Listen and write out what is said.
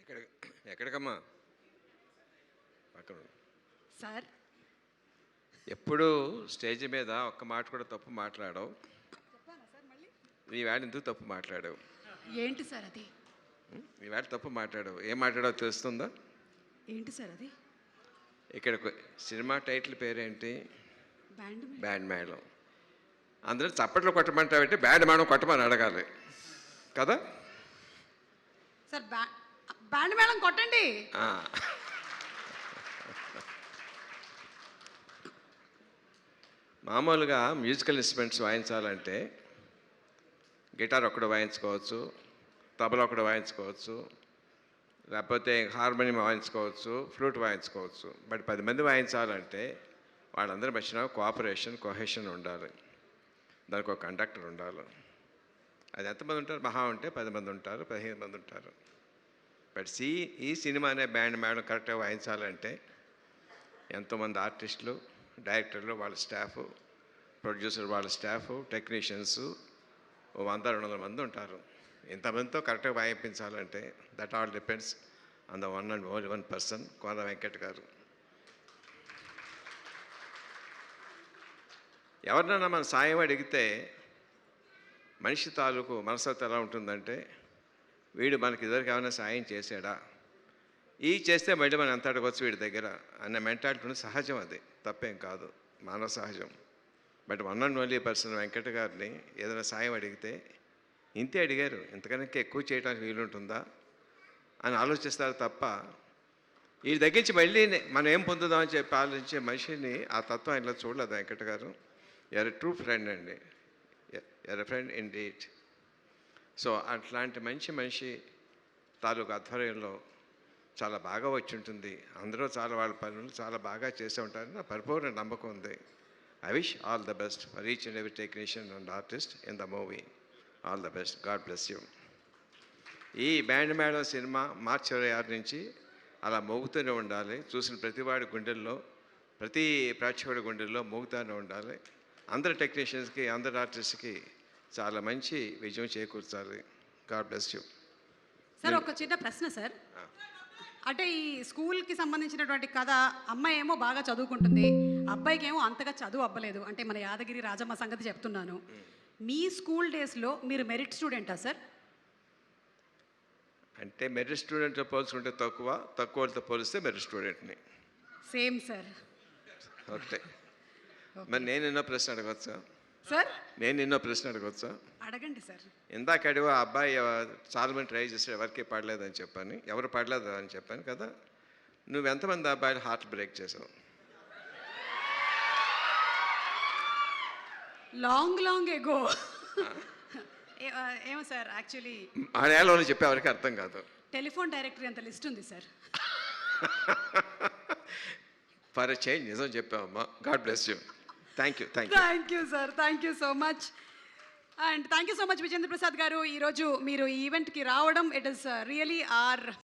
ఎక్కడ ఎక్కడికమ్మా పక్కన సార్ ఎప్పుడు స్టేజ్ మీద ఒక్క మాట కూడా తప్పు మాట్లాడవు. నీ వేళ ఎందుకు తప్పు మాట్లాడావు? ఏంటి సార్ అది? నీ వేళ తప్పు మాట్లాడావు. ఏం మాట్లాడావు తెలుస్తుందా? ఏంటి సార్ అది? ఇక్కడ సినిమా టైటిల్ పేరేంటి? బ్యాండ్ మేళం. అందరూ చప్పట్లు కొట్టమంటావంటే బ్యాండ్ మేళం కొట్టమని అడగాలి కదా సార్. బ్యాండ్ మేళం కొట్టండి. మామూలుగా మ్యూజికల్ ఇన్స్ట్రుమెంట్స్ వాయించాలంటే గిటార్ ఒకటి వాయించుకోవచ్చు, తబలా ఒకటి వాయించుకోవచ్చు, లేకపోతే హార్మోనియం వాయించుకోవచ్చు, ఫ్లూట్ వాయించుకోవచ్చు. బట్ 10 మంది వాయించాలంటే వాళ్ళందరి మధ్యన కోఆపరేషన్ కొహెషన్ ఉండాలి. దానికి ఒక కండక్టర్ ఉండాలి. అది ఎంతమంది ఉంటారు? మహా ఉంటే 10 మంది ఉంటారు, 15 మంది ఉంటారు. బట్ ఈ సినిమా అనే బ్యాండ్ మేడం కరెక్ట్గా వాయించాలంటే ఎంతోమంది ఆర్టిస్టులు, డైరెక్టర్లు, వాళ్ళ స్టాఫ్, ప్రొడ్యూసర్ వాళ్ళ స్టాఫ్, టెక్నీషియన్స్ 100-200 మంది ఉంటారు. ఇంతమందితో కరెక్ట్గా వాయించాలంటే that all depends on the one and only one person, Kona Venkat గారు. ఎవరినైనా మన సాయం అడిగితే మనిషి తాలూకు మనస్తత్వం ఎలా ఉంటుందంటే, వీడు మనకి ఇదివరకు ఏమైనా సాయం చేశాడా, ఈ చేస్తే మళ్ళీ మనం ఎంత అడగవచ్చు వీడి దగ్గర అనే మెంటాలిటీ సహజం. అది తప్పేం కాదు, మానవ సహజం. But one and only person Venkata గారిని ఏదైనా సాయం అడిగితే ఇంతే అడిగారు, ఇంతకన్నా ఎక్కువ చేయడానికి వీలుంటుందా అని ఆలోచిస్తారు తప్ప వీడి దగ్గర నుంచి మళ్ళీ మనం ఏం పొందుదామని చెప్పి ఆలోచించే మనిషిని ఆ తత్వం ఆయనలో చూడలేదు వెంకట గారు. ఎర్ ట్రూ ఫ్రెండ్ అండి, ఎర్ ఫ్రెండ్ ఇన్ డీట్. సో అట్లాంటి మంచి మనిషి తాలూకు ఆధ్వర్యంలో చాలా బాగా వచ్చి ఉంటుంది. అందరూ చాలా వాళ్ళ పనులు చాలా బాగా చేస్తూ ఉంటారని నా పరిపూర్ణ నమ్మకం ఉంది. I wish all the best for each and every technician and artist in the movie. All the best. God bless you. ఈ బ్యాండ్ మేళం సినిమా మార్చి 26 నుంచి అలా మోగుతూనే ఉండాలి. చూసిన ప్రతివాడి గుండెల్లో, ప్రతి ప్రేక్షకుడి గుండెల్లో మోగుతూనే ఉండాలి. అందరు టెక్నీషియన్స్కి, అందరు ఆర్టిస్ట్కి చాలా మంచి విజయం చేకూర్చాలి. God bless you. సార్ ఒక చిన్న ప్రశ్న సార్. అంటే ఈ స్కూల్కి సంబంధించినటువంటి కథ, అమ్మాయి ఏమో బాగా చదువుకుంటుంది, అబ్బాయికి ఏమో అంతగా చదువు అవ్వలేదు. అంటే మన యాదగిరి రాజమ్మ సంగతి చెప్తున్నాను. మీ స్కూల్ డేస్లో మీరు మెరిట్ స్టూడెంటా సార్? అంటే మెరిట్ స్టూడెంట్తో పోల్చుకుంటే తక్కువ, తక్కువ వాళ్ళతో పోలిస్తే మెరిట్ స్టూడెంట్ని. Same sir. ఓకే. మరి నేను ఎన్నో ప్రశ్న అడగవచ్చా సార్? నేను ఎన్నో ప్రశ్న అడగవచ్చా? అడగండి సార్. ఇందాక అడిగి ఆ అబ్బాయి చాలా మంది ట్రై చేశాడు, ఎవరికి పడలేదని చెప్పాను. ఎవరు పడలేదు అని చెప్పాను కదా. నువ్వెంతమంది అబ్బాయిలు హార్ట్ బ్రేక్ చేసావు? Long ago. ఏమో సార్, యాక్చువల్లీ ఆ నేలలో చెప్పే ఎవరికి అర్థం కాదు. టెలిఫోన్ డైరెక్టరీ అంత లిస్ట్ ఉంది సార్. ఫర్ ఎ చేంజ్ నిజం చెప్పావమ్మా. God bless you. Thank you. Thank you sir. Thank you so much. And thank you so much Vijendra Prasad గారు. ఈరోజు మీరు ఈ ఈవెంట్కి రావడం, ఇట్ ఈస్ రియలీ ఆర్